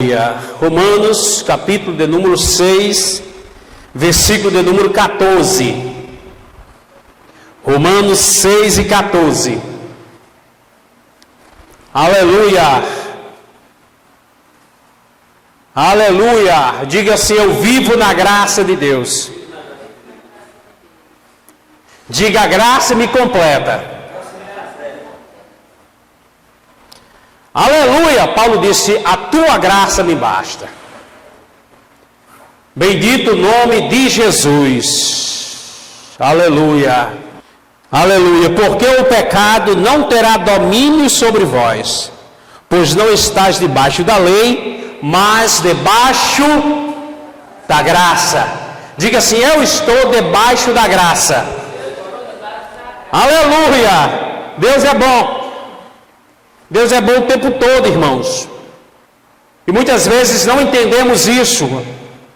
Aleluia. Romanos, capítulo de número 6, versículo de número 14. Romanos 6 e 14. Aleluia. Aleluia. Diga assim: eu vivo na graça de Deus. Diga: a graça me completa. Aleluia. Paulo disse: a tua graça me basta. Bendito o nome de Jesus. Aleluia. Aleluia. Porque o pecado não terá domínio sobre vós, pois não estáis debaixo da lei, mas debaixo da graça. Diga assim: eu estou debaixo da graça. Aleluia. Deus é bom. Deus é bom o tempo todo, irmãos. E muitas vezes não entendemos isso.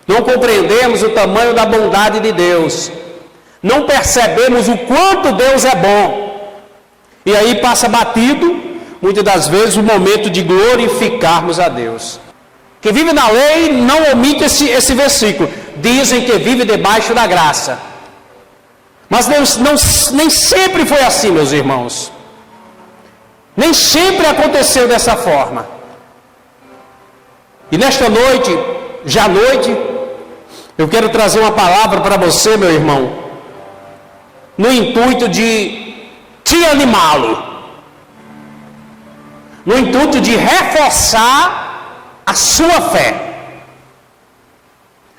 Não compreendemos o tamanho da bondade de Deus. Não percebemos o quanto Deus é bom. E aí passa batido, muitas das vezes, o momento de glorificarmos a Deus. Quem vive na lei não omite esse versículo. Dizem que vive debaixo da graça. Mas nem sempre foi assim, meus irmãos. Nem sempre aconteceu dessa forma. E nesta noite, já à noite, eu quero trazer uma palavra para você, meu irmão, no intuito de te animá-lo, no intuito de reforçar a sua fé.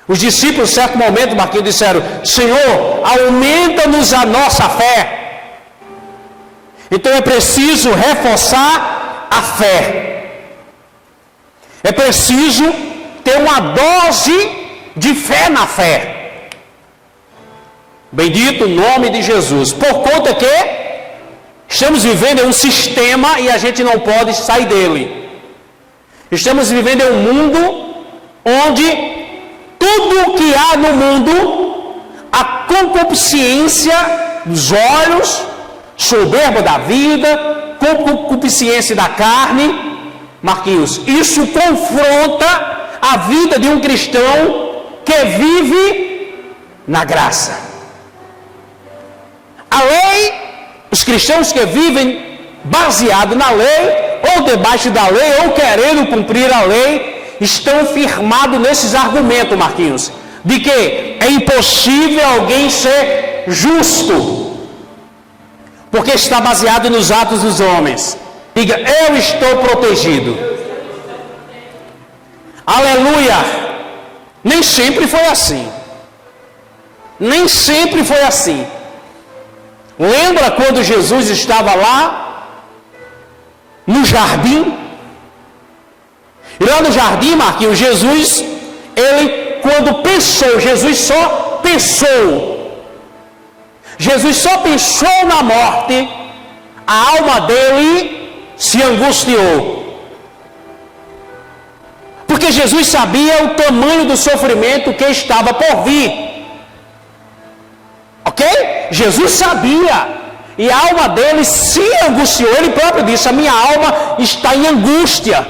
Os discípulos, em certo momento, Marquinhos, disseram: Senhor, aumenta-nos a nossa fé. Então é preciso reforçar a fé. É preciso ter uma dose de fé na fé. Bendito o nome de Jesus. Por conta que estamos vivendo em um sistema e a gente não pode sair dele. Estamos vivendo em um mundo onde tudo o que há no mundo, a concupiscência dos olhos, soberba da vida, concupiscência da carne, Marquinhos, isso confronta a vida de um cristão que vive na graça. A lei, os cristãos que vivem baseado na lei, ou debaixo da lei, ou querendo cumprir a lei, estão firmados nesses argumentos, Marquinhos, de que é impossível alguém ser justo, porque está baseado nos atos dos homens. Diga: eu estou protegido. Aleluia. Nem sempre foi assim. Nem sempre foi assim. Lembra quando Jesus estava lá no jardim? E lá no jardim, Marquinhos, Jesus, quando pensou, Jesus só pensou na morte, a alma dele se angustiou. Porque Jesus sabia o tamanho do sofrimento que estava por vir. Ok? Jesus sabia. E a alma dele se angustiou. Ele próprio disse: a minha alma está em angústia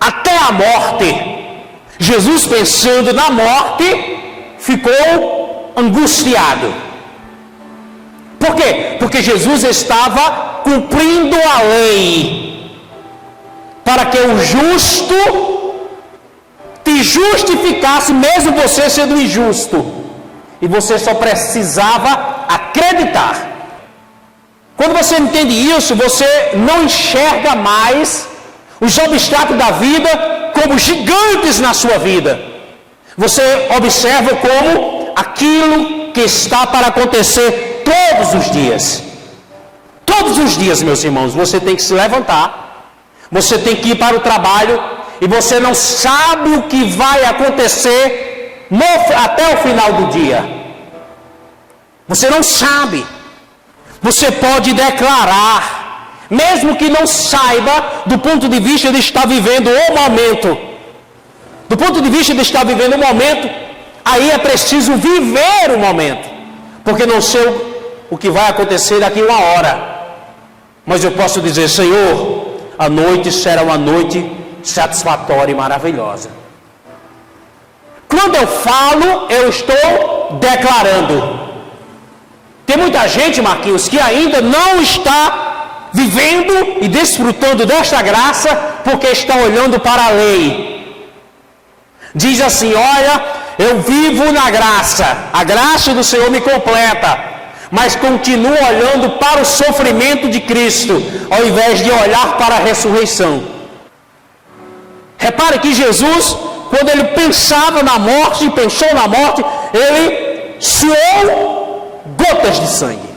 até a morte. Jesus, pensando na morte, ficou angustiado. Por quê? Porque Jesus estava cumprindo a lei, para que o justo te justificasse, mesmo você sendo injusto, e você só precisava acreditar. Quando você entende isso, você não enxerga mais os obstáculos da vida como gigantes na sua vida. Você observa como aquilo que está para acontecer todos os dias. Todos os dias, meus irmãos, você tem que se levantar, você tem que ir para o trabalho, e você não sabe o que vai acontecer até o final do dia. Você não sabe. Você pode declarar, mesmo que não saiba do ponto de vista de estar vivendo o momento. Do ponto de vista de estar vivendo o momento, aí é preciso viver o momento, porque não sei o que vai acontecer daqui a uma hora, mas eu posso dizer: Senhor, a noite será uma noite satisfatória e maravilhosa. Quando eu falo, eu estou declarando. Tem muita gente, Marquinhos, que ainda não está vivendo e desfrutando desta graça porque está olhando para a lei. Diz assim: olha, eu vivo na graça, a graça do Senhor me completa, mas continuo olhando para o sofrimento de Cristo, ao invés de olhar para a ressurreição. Repare que Jesus, quando ele pensava na morte, pensou na morte, ele suou gotas de sangue.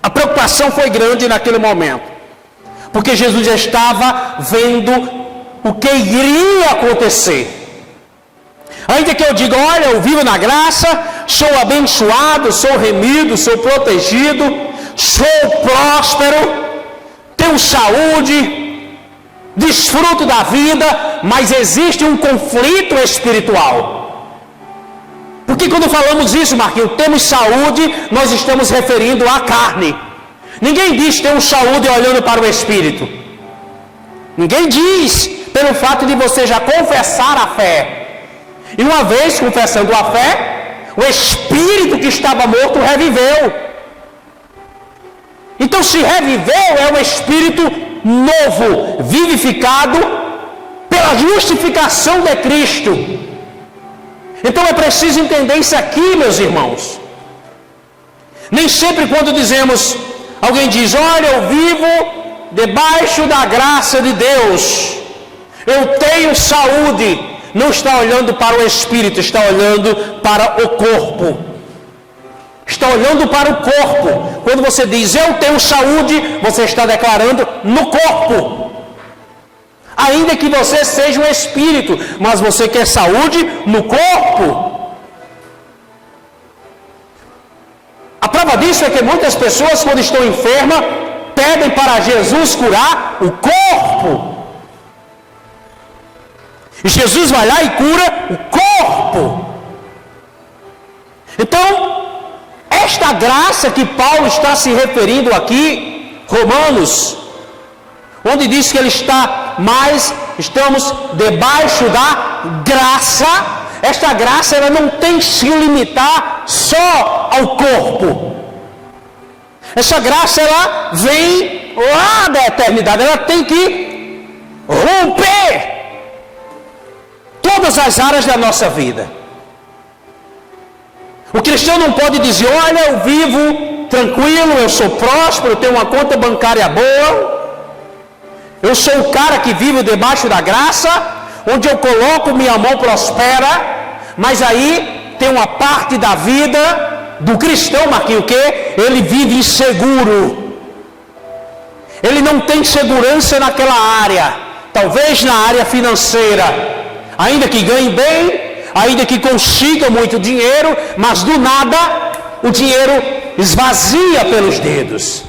A preocupação foi grande naquele momento, porque Jesus já estava vendo o que iria acontecer. Ainda que eu diga: olha, eu vivo na graça, sou abençoado, sou remido, sou protegido, sou próspero, tenho saúde, desfruto da vida, mas existe um conflito espiritual. Porque quando falamos isso, Marquinhos, temos saúde, nós estamos referindo à carne. Ninguém diz temos saúde olhando para o Espírito. Ninguém diz pelo fato de você já confessar a fé. E uma vez confessando a fé, o Espírito que estava morto reviveu. Então, se reviveu, é um Espírito novo, vivificado pela justificação de Cristo. Então é preciso entender isso aqui, meus irmãos. Nem sempre quando dizemos, alguém diz: olha, eu vivo debaixo da graça de Deus, eu tenho saúde, não está olhando para o Espírito, está olhando para o corpo. Está olhando para o corpo. Quando você diz eu tenho saúde, você está declarando no corpo. Ainda que você seja um espírito, mas você quer saúde no corpo. A prova disso é que muitas pessoas, quando estão enfermas, pedem para Jesus curar o corpo. E Jesus vai lá e cura o corpo. Então, esta graça que Paulo está se referindo aqui, Romanos, onde diz que ele estamos debaixo da graça. Esta graça, ela não tem que se limitar só ao corpo. Essa graça, ela vem lá da eternidade, ela tem que romper todas as áreas da nossa vida. O cristão não pode dizer: olha, eu vivo tranquilo, eu sou próspero, eu tenho uma conta bancária boa, eu sou o cara que vive debaixo da graça, onde eu coloco minha mão prospera. Mas aí tem uma parte da vida do cristão, Marquinhos, que ele vive inseguro. Ele não tem segurança naquela área, talvez na área financeira, ainda que ganhe bem, ainda que consiga muito dinheiro, mas do nada o dinheiro esvazia pelos dedos.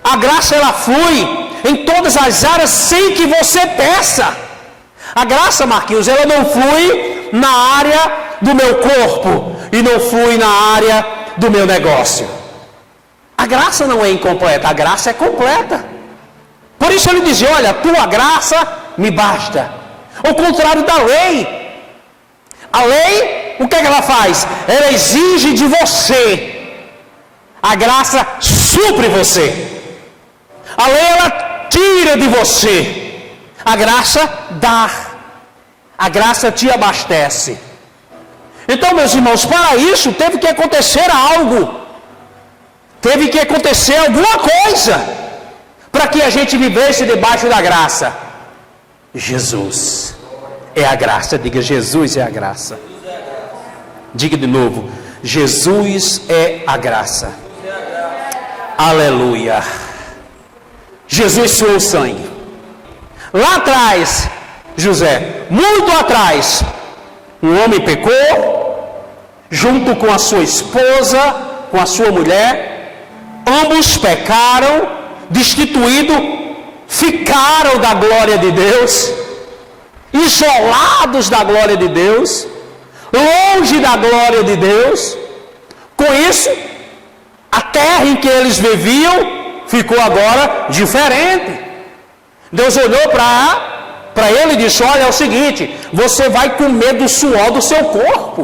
A graça, ela flui em todas as áreas sem que você peça. A graça, Marquinhos, ela não flui na área do meu corpo e não flui na área do meu negócio. A graça não é incompleta, a graça é completa. Por isso ele diz: olha, a tua graça me basta. Ao contrário da lei. A lei, o que é que ela faz? Ela exige de você. A graça supre você. A lei, ela tira de você. A graça dá. A graça te abastece. Então, meus irmãos, para isso teve que acontecer algo. Teve que acontecer alguma coisa para que a gente vivesse debaixo da graça. Jesus é a graça. Diga: Jesus é a graça. Diga de novo: Jesus é a graça. Aleluia. Jesus suou sangue. Lá atrás, José, muito atrás, um homem pecou, junto com a sua esposa, com a sua mulher. Ambos pecaram, destituídos, ficaram da glória de Deus, isolados da glória de Deus, longe da glória de Deus. Com isso, a terra em que eles viviam ficou agora diferente. Deus olhou para ele e disse: olha, é o seguinte, você vai comer do suor do seu corpo.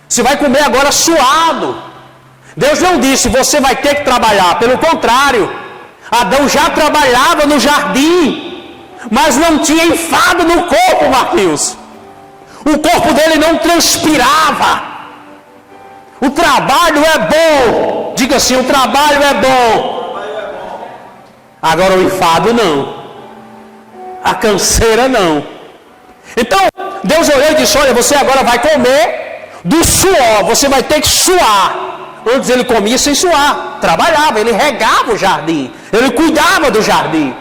Você vai comer agora suado. Deus não disse: você vai ter que trabalhar. Pelo contrário, Adão já trabalhava no jardim, mas não tinha enfado no corpo, Marquinhos. O corpo dele não transpirava. O trabalho é bom. Diga assim: o trabalho é bom. Agora o enfado não. A canseira não. Então, Deus olhou e disse: olha, você agora vai comer do suor. Você vai ter que suar. Antes ele comia sem suar. Trabalhava, ele regava o jardim. Ele cuidava do jardim.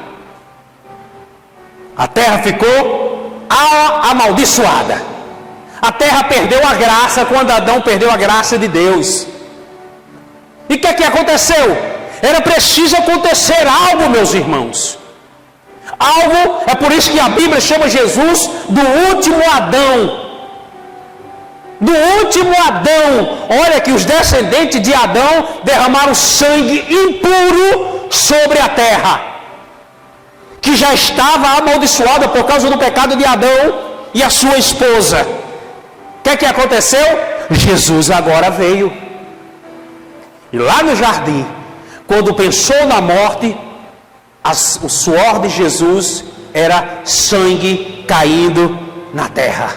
A terra ficou amaldiçoada. A terra perdeu a graça quando Adão perdeu a graça de Deus. E o que aconteceu? Era preciso acontecer algo, meus irmãos. Algo, é por isso que a Bíblia chama Jesus do último Adão. Do último Adão. Olha que os descendentes de Adão derramaram sangue impuro sobre a terra, que já estava amaldiçoada por causa do pecado de Adão e a sua esposa. O que aconteceu? Jesus agora veio. E lá no jardim, quando pensou na morte, o suor de Jesus era sangue caindo na terra.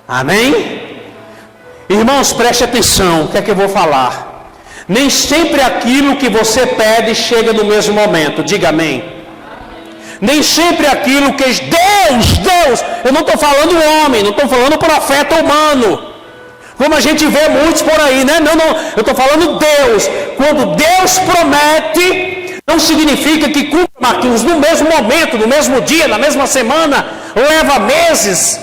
Amém? Irmãos, preste atenção, o que é que eu vou falar? Nem sempre aquilo que você pede chega no mesmo momento. Diga amém. Nem sempre aquilo que Deus, eu não estou falando homem, não estou falando profeta humano, como a gente vê muitos por aí, né? Não, eu estou falando Deus. Quando Deus promete, não significa que cumpra, Marquinhos, no mesmo momento, no mesmo dia, na mesma semana, leva meses,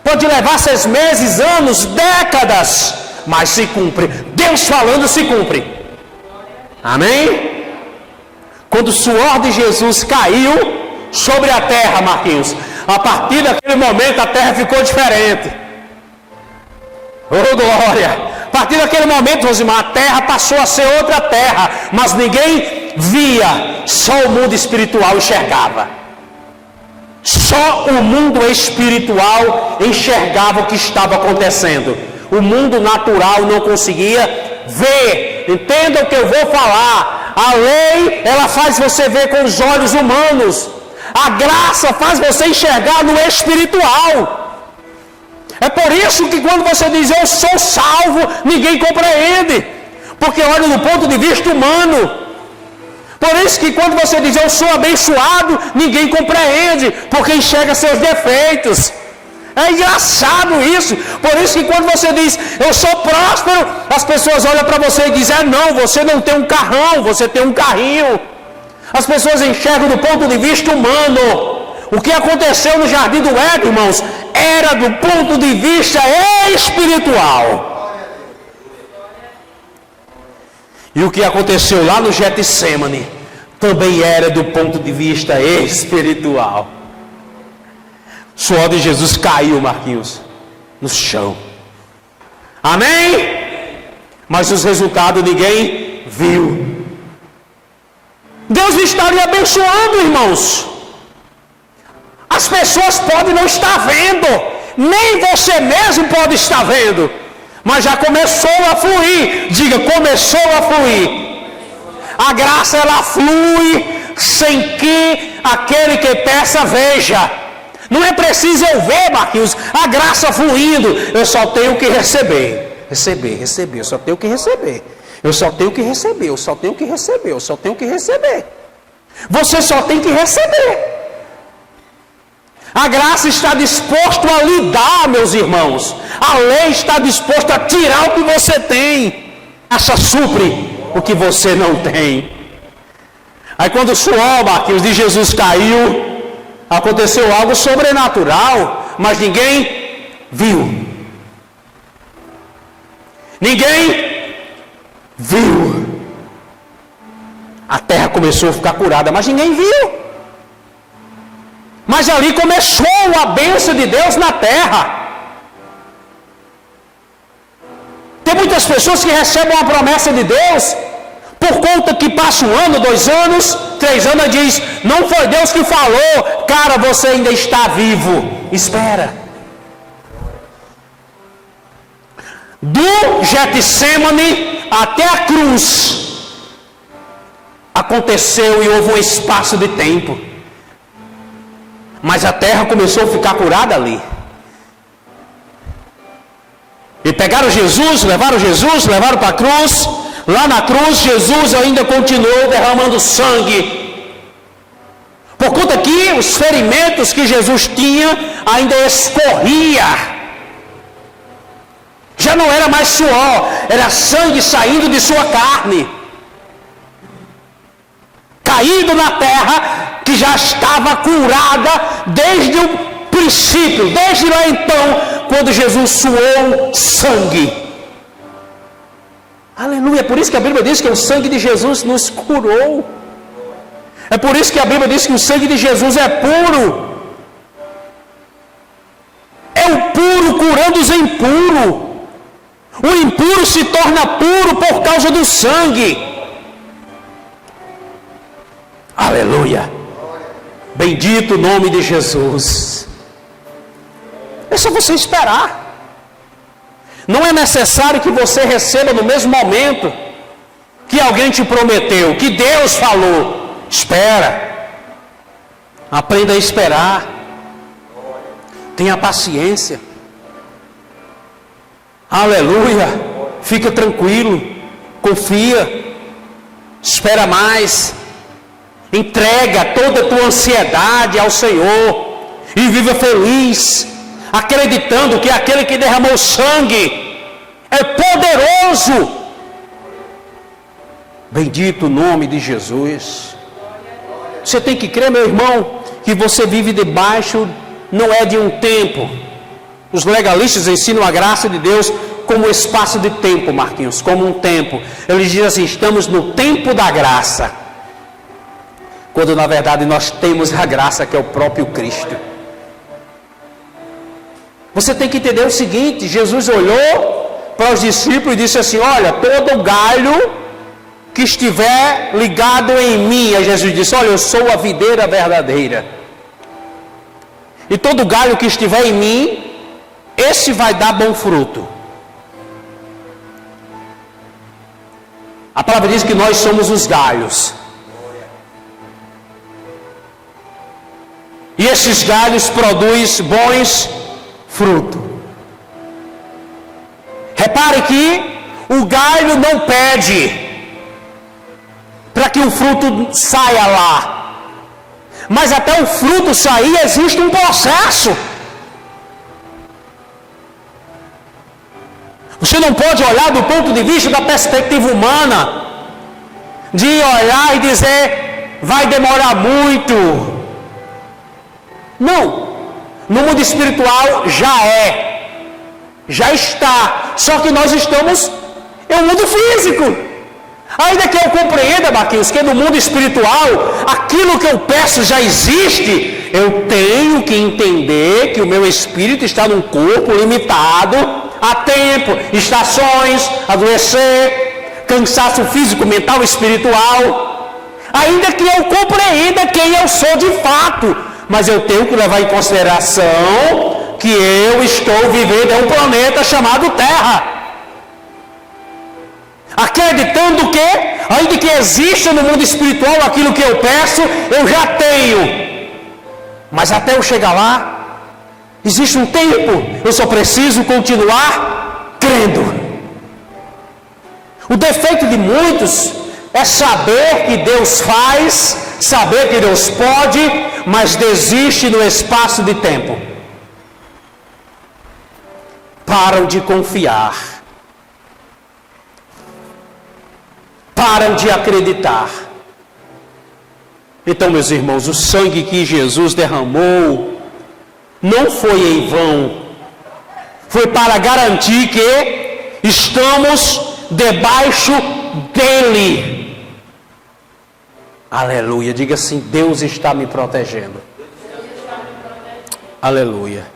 pode levar 6 meses, anos, décadas, mas se cumpre. Deus falando, se cumpre. Amém? Quando o suor de Jesus caiu sobre a terra, Marquinhos, a partir daquele momento a terra ficou diferente. Oh glória! A partir daquele momento, Rosimar, a terra passou a ser outra terra, mas ninguém via, só o mundo espiritual enxergava. Só o mundo espiritual enxergava o que estava acontecendo. O mundo natural não conseguia ver. Entenda o que eu vou falar. A lei, ela faz você ver com os olhos humanos. A graça faz você enxergar no espiritual. É por isso que quando você diz eu sou salvo, ninguém compreende. Porque olha do ponto de vista humano. Por isso que quando você diz eu sou abençoado, ninguém compreende. Porque enxerga seus defeitos. É engraçado isso. Por isso que quando você diz eu sou próspero, as pessoas olham para você e dizem não, você não tem um carrão, você tem um carrinho. As pessoas enxergam do ponto de vista humano. O que aconteceu no Jardim do Éden, irmãos, era do ponto de vista espiritual. E o que aconteceu lá no Getsemane também era do ponto de vista espiritual. O suor de Jesus caiu, Marquinhos, no chão. Amém? Mas os resultados ninguém viu. Deus estaria abençoando, irmãos. As pessoas podem não estar vendo, nem você mesmo pode estar vendo, mas já começou a fluir. Diga, começou a fluir. A graça, ela flui sem que aquele que peça veja. Não é preciso eu ver, Marquinhos, a graça fluindo. Eu só tenho que receber. Receber, eu só tenho que receber. Eu só tenho que receber, eu só tenho que receber, eu só tenho que receber. Você só tem que receber. A graça está disposta a lhe dar, meus irmãos. A lei está disposta a tirar o que você tem. Essa supre o que você não tem. Aí quando o suor, Marquinhos, de Jesus caiu, aconteceu algo sobrenatural, mas ninguém viu. Ninguém viu. A terra começou a ficar curada, mas ninguém viu. Mas ali começou a bênção de Deus na terra. Tem muitas pessoas que recebem uma promessa de Deus Por conta que passa 1 ano, 2 anos, 3 anos, diz, não foi Deus que falou, cara, você ainda está vivo, espera. Do Getsemane até a cruz, aconteceu e houve um espaço de tempo, mas a terra começou a ficar curada ali. E pegaram Jesus, levaram para a cruz. Lá na cruz, Jesus ainda continuou derramando sangue. Por conta que os ferimentos que Jesus tinha ainda escorria. Já não era mais suor, era sangue saindo de sua carne. Caído na terra, que já estava curada desde o princípio, desde lá então, quando Jesus suou sangue. Aleluia, é por isso que a Bíblia diz que o sangue de Jesus nos curou. É por isso que a Bíblia diz que o sangue de Jesus é puro. É o puro curando os impuros. O impuro se torna puro por causa do sangue. Aleluia. Bendito o nome de Jesus. É só você esperar. Não é necessário que você receba no mesmo momento que alguém te prometeu, que Deus falou. Espera. Aprenda a esperar. Tenha paciência. Aleluia. Fica tranquilo. Confia. Espera mais. Entrega toda a tua ansiedade ao Senhor. E viva feliz, acreditando que aquele que derramou sangue é poderoso. Bendito o nome de Jesus. Você tem que crer, meu irmão, que você vive debaixo, não é de um tempo. Os legalistas ensinam a graça de Deus como espaço de tempo, Marquinhos, como um tempo. Eles dizem assim, estamos no tempo da graça. Quando na verdade nós temos a graça que é o próprio Cristo. Você tem que entender o seguinte, Jesus olhou para os discípulos e disse assim, olha, todo galho que estiver ligado em mim, aí Jesus disse, olha, eu sou a videira verdadeira. E todo galho que estiver em mim, esse vai dar bom fruto. A palavra diz que nós somos os galhos. E esses galhos produzem bons frutos. Repare que o galho não pede para que o fruto saia lá. Mas até o fruto sair existe um processo. Você não pode olhar do ponto de vista da perspectiva humana, de olhar e dizer, vai demorar muito. Não, no mundo espiritual já está, só que nós estamos em um mundo físico. Ainda que eu compreenda, Marquinhos, que no mundo espiritual, aquilo que eu peço já existe, eu tenho que entender que o meu espírito está num corpo limitado a tempo, estações, adoecer, cansaço físico, mental, espiritual. Ainda que eu compreenda quem eu sou de fato, mas eu tenho que levar em consideração que eu estou vivendo em um planeta chamado Terra. Acreditando que, ainda que exista no mundo espiritual aquilo que eu peço, eu já tenho. Mas até eu chegar lá, existe um tempo, eu só preciso continuar crendo. O defeito de muitos é saber que Deus faz, saber que Deus pode, mas desiste no espaço de tempo. Param de confiar. Param de acreditar. Então, meus irmãos, o sangue que Jesus derramou não foi em vão. Foi para garantir que estamos debaixo dele. Aleluia. Diga assim, Deus está me protegendo. Aleluia.